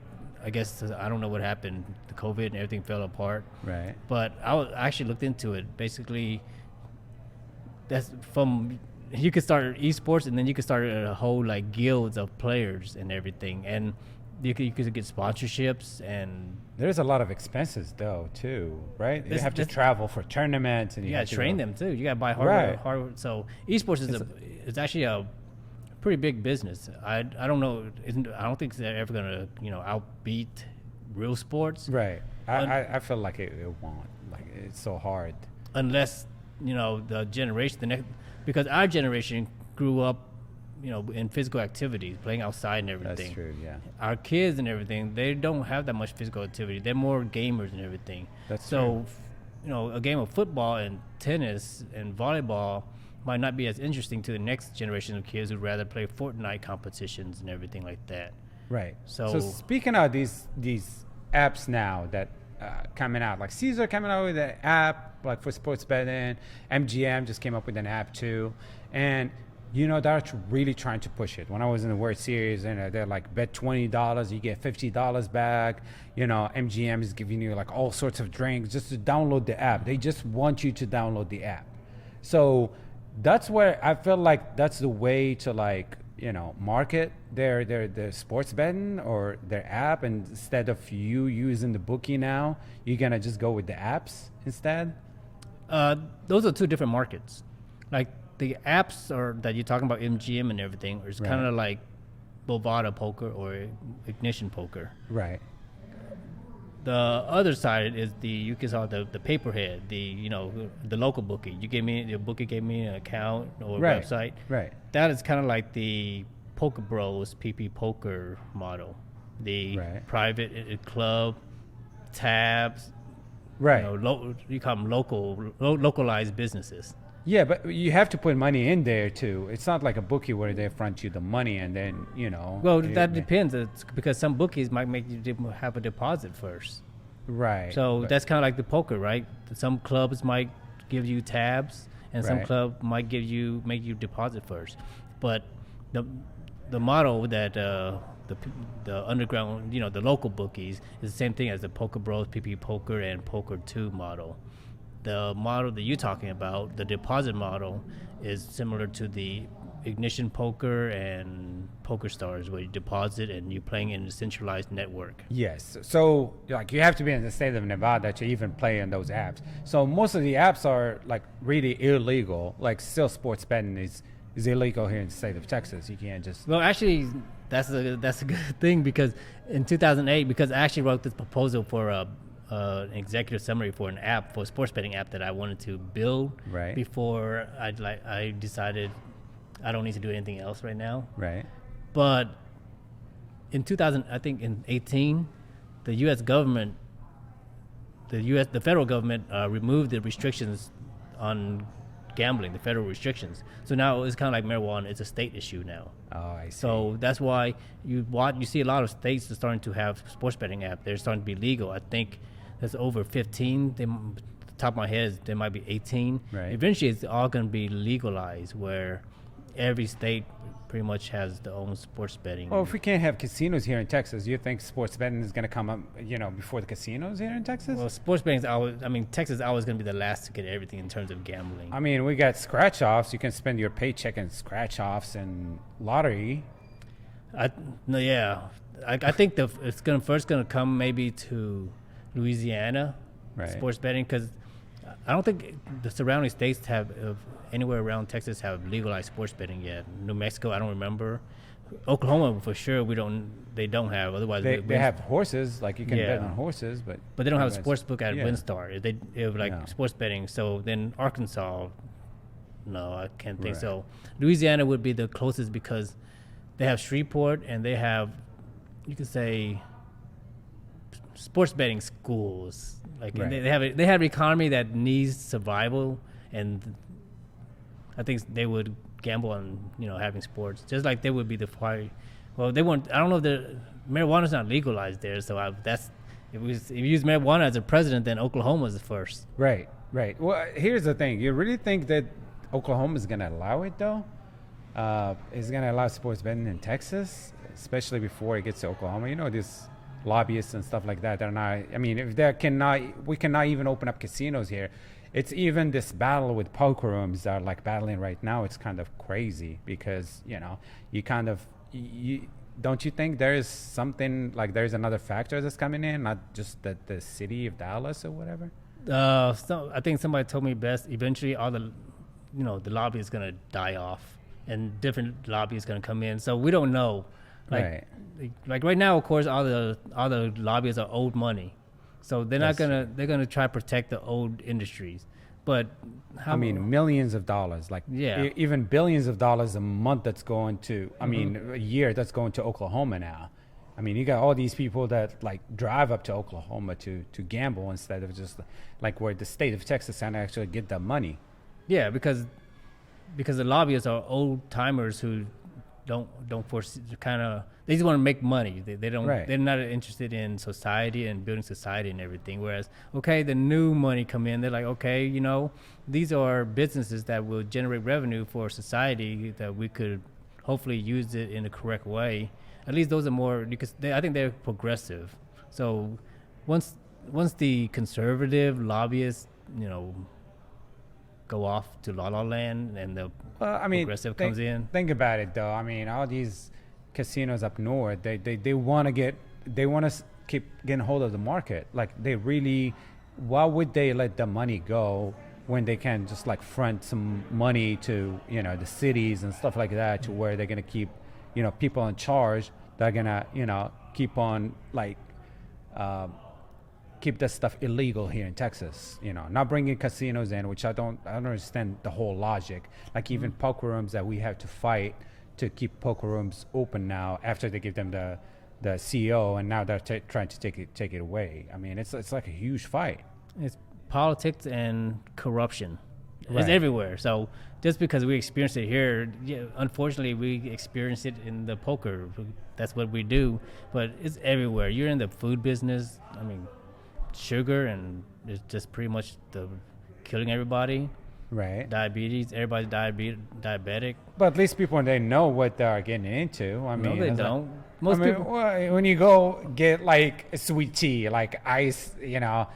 I guess, I don't know what happened. The COVID and everything fell apart. Right. But I actually looked into it. Basically, you could start esports, and then you could start a whole like guilds of players and everything, and you could get sponsorships, and there's a lot of expenses though too, right? You have to travel for tournaments, and you gotta train them too. You gotta buy hardware. Hardware. So esports is actually a pretty big business. I don't know. I don't think they're ever gonna outbeat real sports. Right. I feel like it won't. Like it's so hard. Unless the generation, because our generation grew up, in physical activities, playing outside and everything. That's true, yeah. Our kids and everything, they don't have that much physical activity. They're more gamers and everything. That's true. So, a game of football and tennis and volleyball might not be as interesting to the next generation of kids who'd rather play Fortnite competitions and everything like that. Right. So speaking of these apps now that coming out, like Caesar coming out with an app like for sports betting, MGM just came up with an app too, and they're really trying to push it. When I was in the World Series, they're like, bet $20, you get $50 back. MGM is giving you like all sorts of drinks just to download the app. They just want you to download the app. So that's where I feel like that's the way to like market their sports betting or their app, and instead of you using the bookie now, you're gonna just go with the apps instead. Those are two different markets. Like the apps that you're talking about, MGM and everything, is kind of like Bovada Poker or Ignition Poker. Right. The other side is you can call the paperhead, the local bookie. Your bookie gave me an account or a website. Right. That is kind of like the Poker Bros PP Poker model, the private club tabs. Right. You call them localized businesses. Yeah, but you have to put money in there too. It's not like a bookie where they front you the money and then Well, that depends. It's because some bookies might make you have a deposit first. Right. So that's kind of like the poker, right? Some clubs might give you tabs, and some Right. club might make you deposit first. But the model that the underground, the local bookies is the same thing as the Poker Bros, PP Poker, and Poker 2 model. The model that you're talking about, the deposit model, is similar to the Ignition Poker and Poker Stars, where you deposit and you're playing in a centralized network. Yes. So like you have to be in the state of Nevada to even play in those apps. So most of the apps are like really illegal. Like still sports betting is illegal here in the state of Texas. You can't just. Well, actually, that's a good thing, because in 2008, because I actually wrote this proposal for an executive summary for an app, for a sports betting app that I wanted to build. Right. Before I decided I don't need to do anything else right now. Right. But in 2018, the U.S. government, the federal government removed the restrictions on gambling, the federal restrictions. So now it's kind of like marijuana; it's a state issue now. Oh, I see. So that's why you see a lot of states are starting to have sports betting app. They're starting to be legal. I think there's over 15. Top of my head, there might be 18. Right. Eventually, it's all going to be legalized, where every state pretty much has their own sports betting. Well, if we can't have casinos here in Texas, you think sports betting is going to come up, before the casinos here in Texas? Well, sports betting is Texas is always going to be the last to get everything in terms of gambling. I mean, we got scratch offs. You can spend your paycheck in scratch offs and lottery. I think it's first going to come maybe to Louisiana, Right. sports betting, because I don't think the surrounding states have anywhere around Texas have legalized sports betting yet. New Mexico, I don't remember. Oklahoma, for sure, they don't have. Otherwise, They have horses, like you can Yeah. bet on horses, but they don't have a sports book at Yeah. WinStar. They have like No. sports betting. So then Arkansas, no, I can't think Right. so. Louisiana would be the closest, because they have Shreveport, and they have, you could say, sports betting schools. Like Right. they have an economy that needs survival, and I think they would gamble on having sports, just like they would be the fire. Well, they won't. I don't know if marijuana's not legalized there, so if you use marijuana as a precedent, then Oklahoma's the first. Right. Well, here's the thing. You really think that Oklahoma is going to allow it, though? Is going to allow sports betting in Texas, especially before it gets to Oklahoma? These lobbyists and stuff like that. They're not. I mean, if we cannot even open up casinos here. It's even this battle with poker rooms that are like battling right now. It's kind of crazy because you kind of don't you think there is something like there's another factor that's coming in, not just the city of Dallas or whatever. So I think somebody told me best. Eventually, all the lobby is gonna die off, and different lobby is gonna come in. So we don't know. Like right now, of course, all the lobbyists are old money, so they're gonna try to protect the old industries. But millions of dollars, even billions of dollars a month that's going to, a year that's going to Oklahoma now. I mean, you got all these people that drive up to Oklahoma to gamble instead of just where the state of Texas can actually get the money. Yeah, because the lobbyists are old timers who don't foresee they just want to make money. They don't. Right. They're not interested in society and building society and everything. Whereas, the new money come in. They're like, these are businesses that will generate revenue for society that we could hopefully use it in the correct way. At least those are more, because I think they're progressive. So once the conservative lobbyists, go off to La La Land and the progressive comes in. Think about it though. I mean, all these casinos up north, they want to keep getting hold of the market. Why would they let the money go when they can just front some money to the cities and stuff like that, to where they're gonna keep people in charge that are gonna keep on keep that stuff illegal here in Texas, not bringing casinos in, which I don't understand the whole logic. Even poker rooms that we have to fight to keep poker rooms open now after they give them the the CEO, and now they're trying to take it away. I mean, it's like a huge fight. It's politics and corruption. Right. It's everywhere. So just because we experience it here, yeah, unfortunately, we experience it in the poker. That's what we do. But it's everywhere. You're in the food business. I mean, sugar, and it's just pretty much the killing everybody. Right. Diabetes. Everybody's diabetic. But at least people, they know what they're getting into. I mean, No, they don't. Most I mean, people. when you go get like sweet tea, like ice, you know,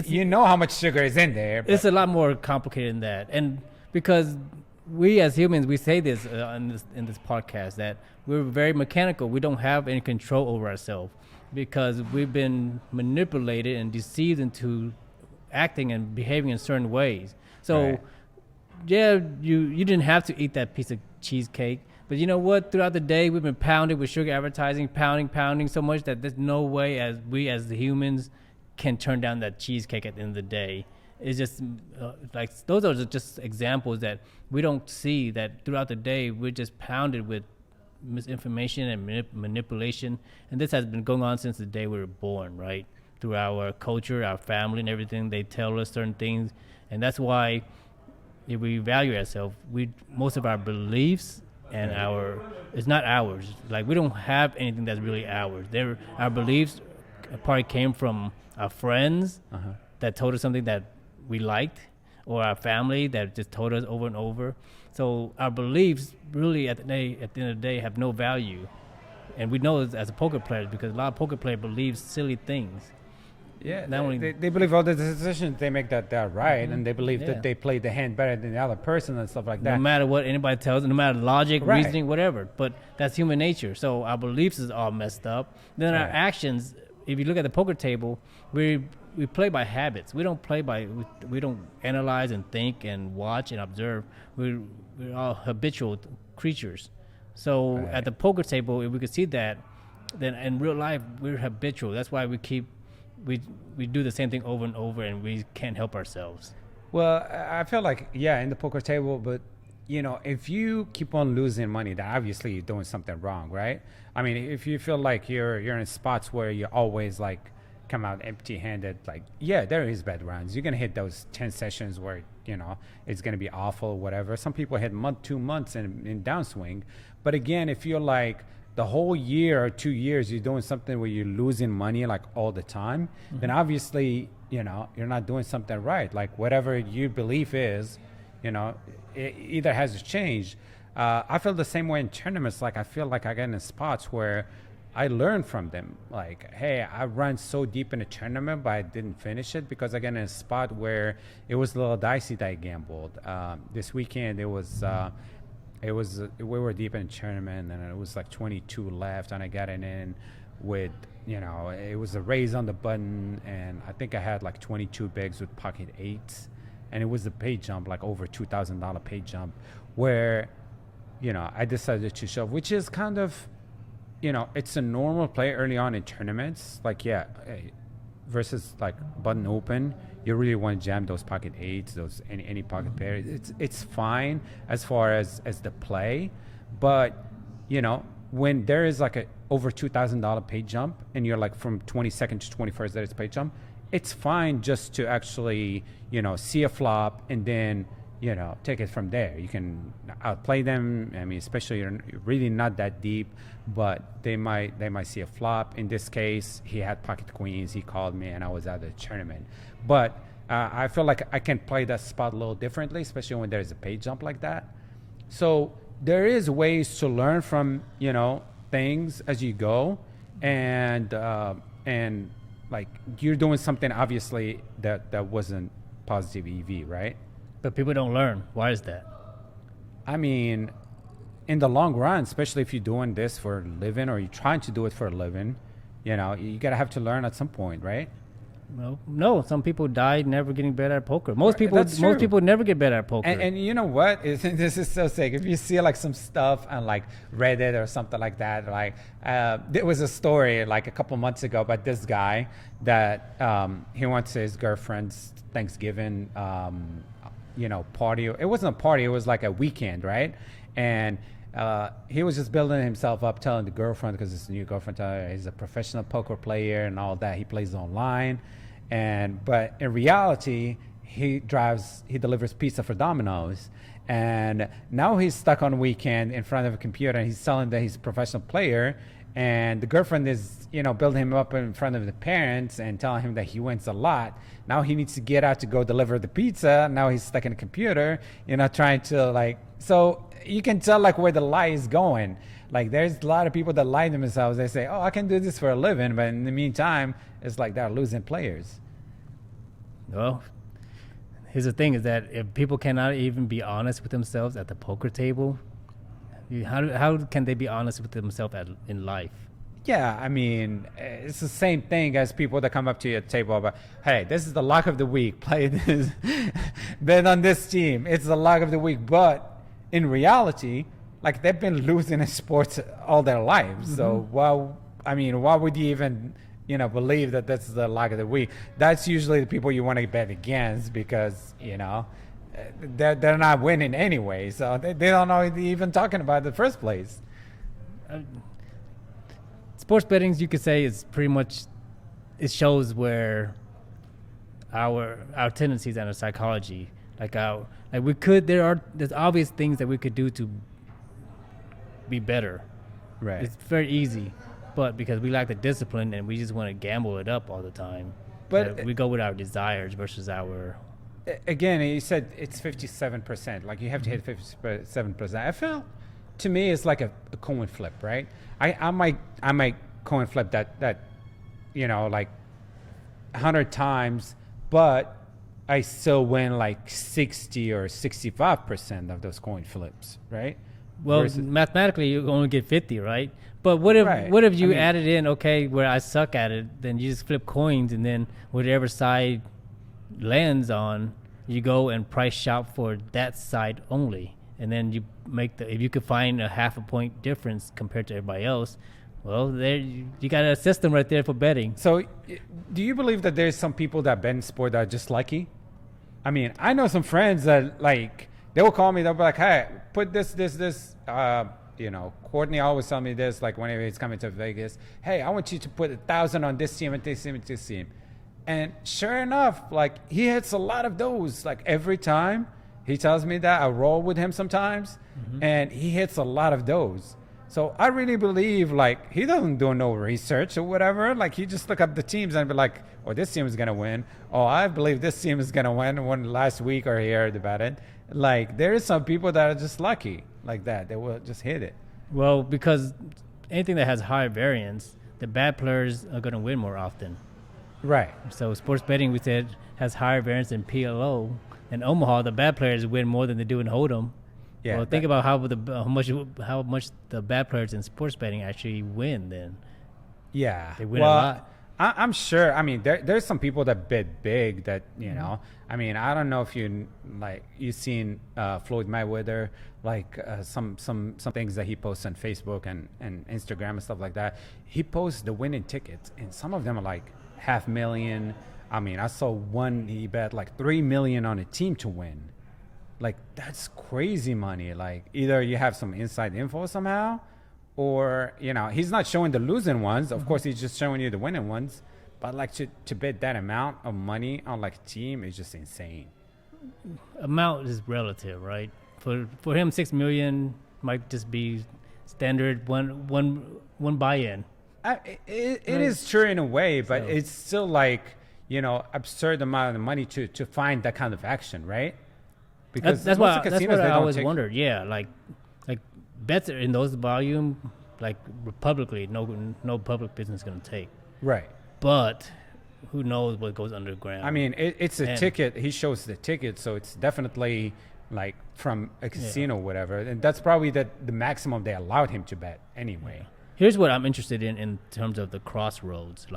you know how much sugar is in there. It's a lot more complicated than that, and because we as humans, we say this in this podcast, that we're very mechanical. We don't have any control over ourselves because we've been manipulated and deceived into acting and behaving in certain ways. So, Right. yeah, you didn't have to eat that piece of cheesecake, but you know what? Throughout the day, we've been pounded with sugar advertising, pounding so much that there's no way as the humans can turn down that cheesecake at the end of the day. It's just like those are just examples that we don't see, that throughout the day we're just pounded with misinformation and manipulation, and this has been going on since the day we were born, right? Through our culture, our family, and everything, they tell us certain things, and that's why if we value ourselves, most of our beliefs and it's not ours. Like, we don't have anything that's really ours. Our beliefs probably came from our friends that told us something that we liked, or our family that just told us over and over. So our beliefs really at the end of the day have no value, and we know this as a poker player because a lot of poker players believe silly things. Yeah, Not only- they believe all the decisions they make that they're right, and they believe Yeah. that they played the hand better than the other person and stuff like that. No matter what anybody tells them, no matter logic, Right. reasoning, whatever. But that's human nature. So our beliefs is all messed up. Then our Right. actions, if you look at the poker table, we play by habits. We don't play by, we don't analyze and think and watch and observe. We're all habitual creatures. So Right. at the poker table, if we could see that, then in real life, we're habitual. That's why we do the same thing over and over, and we can't help ourselves. Well, I feel like, yeah, in the poker table, but you know, if you keep on losing money, then obviously you're doing something wrong, right? I mean, if you feel like you're in spots where you always like come out empty-handed, like, yeah, there is bad runs. You're gonna hit those 10 sessions where, you know, it's gonna be awful, whatever. Some people hit 2 months in downswing, but again, if you're like the whole year or 2 years you're doing something where you're losing money like all the time, then obviously, you know, you're not doing something right. Like, whatever your belief is, you know, it either has to change. I feel the same way in tournaments. Like, I feel like I get in spots where I learn from them. Like, hey, I ran so deep in a tournament, but I didn't finish it because I got in a spot where it was a little dicey that I gambled. This weekend, we were deep in a tournament, and it was like 22 left, and I got it in with, you know, it was a raise on the button, and I think I had like 22 bigs with pocket eights, and it was a pay jump, like over $2,000 pay jump, where, you know, I decided to shove, which is kind of, you know, it's a normal play early on in tournaments. Like, yeah, versus like button open, you really want to jam those pocket eights, those any pocket pair. It's fine as far as the play, but you know, when there is like a over $2,000 pay jump and you're like from 22nd to 21st that it's pay jump, it's fine just to actually, you know, see a flop and then, you know, take it from there. You can outplay them. I mean, especially you're really not that deep, but they might see a flop. In this case, he had pocket queens. He called me, and I was at the tournament. But I feel like I can play that spot a little differently, especially when there's a pay jump like that. So there is ways to learn from, you know, things as you go, and like, you're doing something obviously that wasn't positive EV, right? But people don't learn. Why is that? I mean, in the long run, especially if you're doing this for a living or you're trying to do it for a living, you know, you gotta have to learn at some point, right? Well, no. Some people die never getting better at poker. Most people never get better at poker. And you know what? This is so sick. If you see like some stuff on like Reddit or something like that, like there was a story like a couple months ago about this guy that he went to his girlfriend's Thanksgiving, you know, party. It wasn't a party. It was like a weekend, right? And he was just building himself up, telling the girlfriend, because his new girlfriend, he's a professional poker player and all that. He plays online, but in reality, he delivers pizza for Domino's, and now he's stuck on a weekend in front of a computer, and he's telling that he's a professional player, and the girlfriend is, building him up in front of the parents and telling him that he wins a lot. Now he needs to get out to go deliver the pizza. Now he's stuck in a computer, trying to so you can tell where the lie is going. There's a lot of people that lie to themselves. They say, oh, I can do this for a living. But in the meantime, it's like they're losing players. Well, here's the thing is that if people cannot even be honest with themselves at the poker table, how can they be honest with themselves in life? Yeah, I mean, it's the same thing as people that come up to your table about, hey, this is the luck of the week. Play this. Bet on this team. It's the luck of the week. But in reality, they've been losing in sports all their lives. Mm-hmm. So, why would you even, believe that that's the luck of the week? That's usually the people you want to bet against because, they're not winning anyway. So they don't know what they're even talking about in the first place. Sports betting, you could say, is pretty much, it shows where our tendencies and our psychology, there's obvious things that we could do to be better. Right. It's very easy, but because we lack the discipline and we just want to gamble it up all the time, but we go with our desires versus our. Again, you said it's 57%. You have to hit 57%. I feel, to me, it's like a coin flip, right? I might coin flip that 100 times, but I still win 60 or 65% of those coin flips, right? Well, mathematically, you only get 50, right? But what if you added in, where I suck at it, then you just flip coins, and then whatever side lands on, you go and price shop for that side only, and then you if you could find a half a point difference compared to everybody else, well, there you got a system right there for betting. So, do you believe that there's some people that bet in sport that are just lucky? I mean, I know some friends that they will call me. They'll be like, "Hey, put this." Courtney always tell me this. Whenever he's coming to Vegas, hey, I want you to put 1,000 on this team and this team and this team. And sure enough, he hits a lot of those. Every time he tells me that, I roll with him sometimes, and he hits a lot of those. So I really believe he doesn't do no research or whatever. He just look up the teams and be like, oh, this team is gonna win. Oh, I believe this team is gonna win last week or he heard about it. There is some people that are just lucky like that. They will just hit it. Well, because anything that has high variance, the bad players are gonna win more often. Right. So sports betting, we said, has higher variance than PLO. In Omaha, the bad players win more than they do in Hold'em. Yeah. Well, think about how much the bad players in sports betting actually win. Then. Yeah. They win a lot. I'm sure. I mean, there's some people that bet big that know. I mean, I don't know if you've seen Floyd Mayweather, some things that he posts on Facebook and Instagram and stuff like that. He posts the winning tickets, and some of them are $500,000. I mean, I saw one he bet $3 million on a team to win. That's crazy money. Either you have some inside info somehow, or he's not showing the losing ones. Of course, he's just showing you the winning ones. But to bet that amount of money on a team is just insane. Amount is relative, right? For him, $6 million might just be standard one buy-in. It is true in a way, but it's still absurd amount of money to find that kind of action, right? Because that's what I always wondered. Yeah, like bets in those volume, publicly, no public business is going to take. Right. But who knows what goes underground? I mean, it's a ticket. He shows the ticket, so it's definitely from a casino, whatever. And that's probably the maximum they allowed him to bet anyway. Yeah. Here's what I'm interested in terms of the crossroads.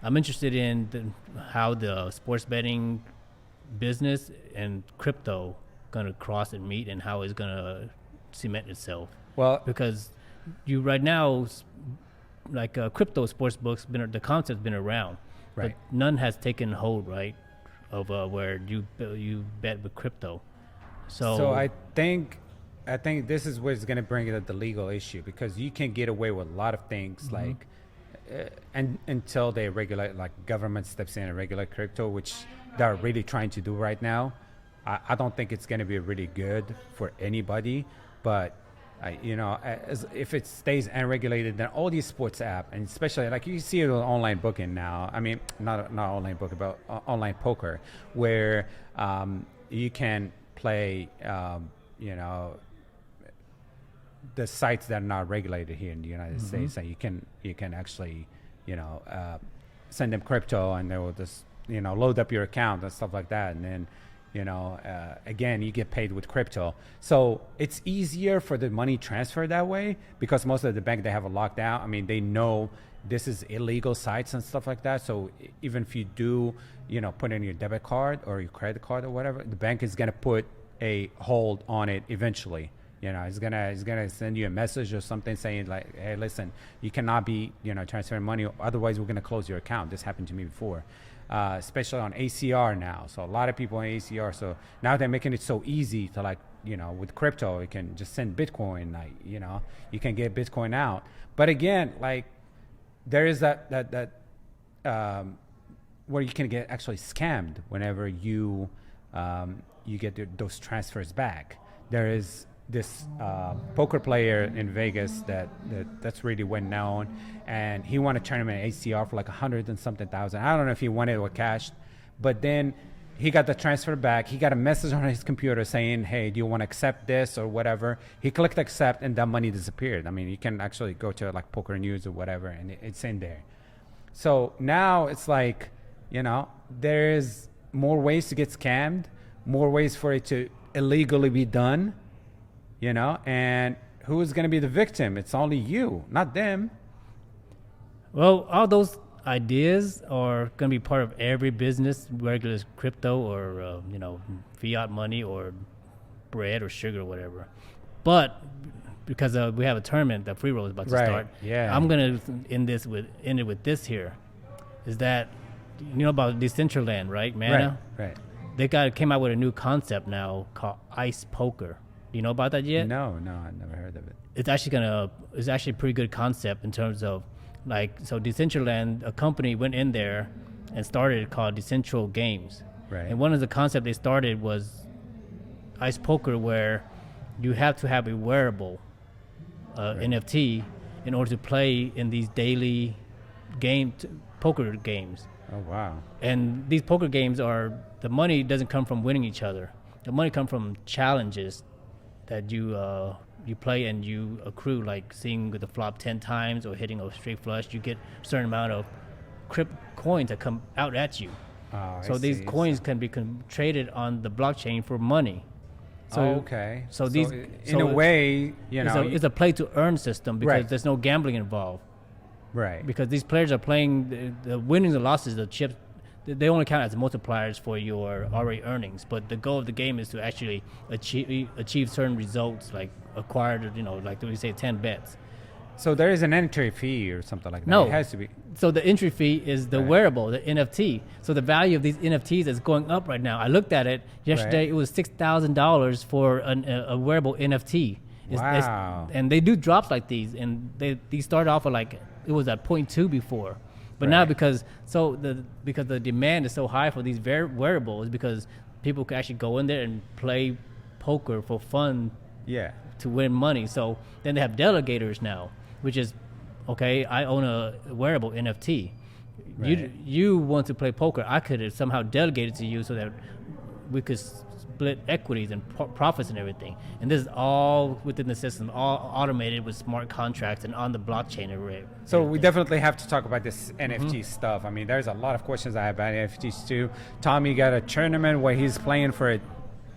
I'm interested in how the sports betting business and crypto going to cross and meet, and how it's going to cement itself. Well, because you right now, crypto sports books, the concept's been around, right? But none has taken hold, right, of where you bet with crypto. So I think I think this is what's going to bring it the legal issue, because you can get away with a lot of things like and until they regulate, like government steps in and regulate crypto, which they're really trying to do right now. I don't think it's going to be really good for anybody, but if it stays unregulated, then all these sports apps, and especially like you see it with online booking now. I mean, not online booking, but online poker, where you can play, the sites that are not regulated here in the United States, and you can actually, send them crypto, and they will just, load up your account and stuff like that, and then. Again, you get paid with crypto. So it's easier for the money transfer that way, because most of the bank, they have it locked down. I mean, they know this is illegal sites and stuff like that. So even if you do, put in your debit card or your credit card or whatever, the bank is going to put a hold on it eventually. It's gonna send you a message or something saying like, hey, listen, you cannot be, transferring money, otherwise we're gonna close your account. This happened to me before. Especially on ACR now. So a lot of people on ACR. So now they're making it so easy to, like, with crypto, you can just send Bitcoin, like, you can get Bitcoin out. But again, like, there is that where you can get actually scammed whenever you get those transfers back. There is this poker player in Vegas that's really well known, and he won a tournament at ACR for like 100 and something thousand. I don't know if he won it or cashed, but then he got the transfer back. He got a message on his computer saying, hey, do you want to accept this or whatever? He clicked accept, and that money disappeared. I mean, you can actually go to like Poker News or whatever, and it's in there. So now it's like, there is more ways to get scammed, more ways for it to illegally be done. And who is going to be the victim? It's only you, not them. Well, all those ideas are going to be part of every business, whether it's crypto or, fiat money or bread or sugar or whatever. But because we have a tournament, the free roll is about to start. Yeah. I'm going to end it with this here, is that, about Decentraland, right? Mana? Right. They came out with a new concept now called Ice Poker. Do you know about that yet? No, I've never heard of it. It's actually a pretty good concept in terms of, like, so Decentraland, a company went in there and started called Decentral Games. Right. And one of the concepts they started was Ice Poker, where you have to have a wearable NFT in order to play in these daily poker games. Oh, wow. And these poker games the money doesn't come from winning each other. The money comes from challenges that you play and you accrue, like seeing the flop 10 times or hitting a straight flush. You get a certain amount of coins that come out at you. So these coins can be traded on the blockchain for money. So, okay. So in a way, it's a play to earn system, because there's no gambling involved. Right. Because these players are playing the winnings and losses, the chips, they only count as multipliers for your already earnings. But the goal of the game is to actually achieve certain results, like acquired, like we say, 10 bets. So there is an entry fee or something like that? No. It has to be. So the entry fee is the wearable, the NFT. So the value of these NFTs is going up right now. I looked at it yesterday. It was $6,000 for a wearable NFT. Wow. And they do drops like these, and these start off at it was at 0.2 before. But now because the demand is so high for these wearables, because people can actually go in there and play poker for fun, to win money. So then they have delegators now, which is, okay, I own a wearable NFT. Right. You want to play poker, I could have somehow delegated to you so that we could split equities and profits and everything. And this is all within the system, all automated with smart contracts and on the blockchain array. So we definitely have to talk about this NFT stuff. I mean, there's a lot of questions I have about NFTs too. Tommy got a tournament where he's playing for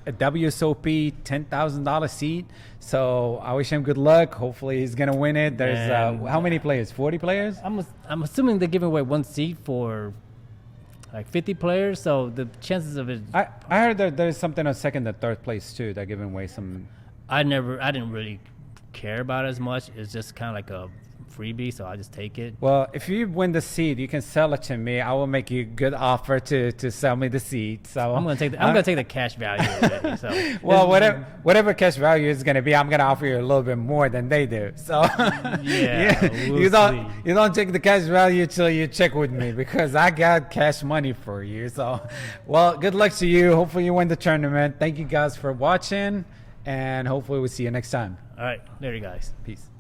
a WSOP $10,000 seat. So I wish him good luck. Hopefully he's gonna win it. There's how many players? 40 players? I'm assuming they're giving away one seat for like 50 players, so the chances of it. I heard that there's something on second and third place too. They're giving away some. I didn't really care about it as much. It's just kind of like freebie, so I just take it. Well, if you win the seed, you can sell it to me. I will make you a good offer to sell me the seed. So I'm gonna take the cash value already. So well, whatever cash value is gonna be, I'm gonna offer you a little bit more than they do. So you don't take the cash value till you check with me, because I got cash money for you. So, well, good luck to you. Hopefully you win the tournament. Thank you guys for watching, and hopefully we'll see you next time. All right, there you guys. Peace.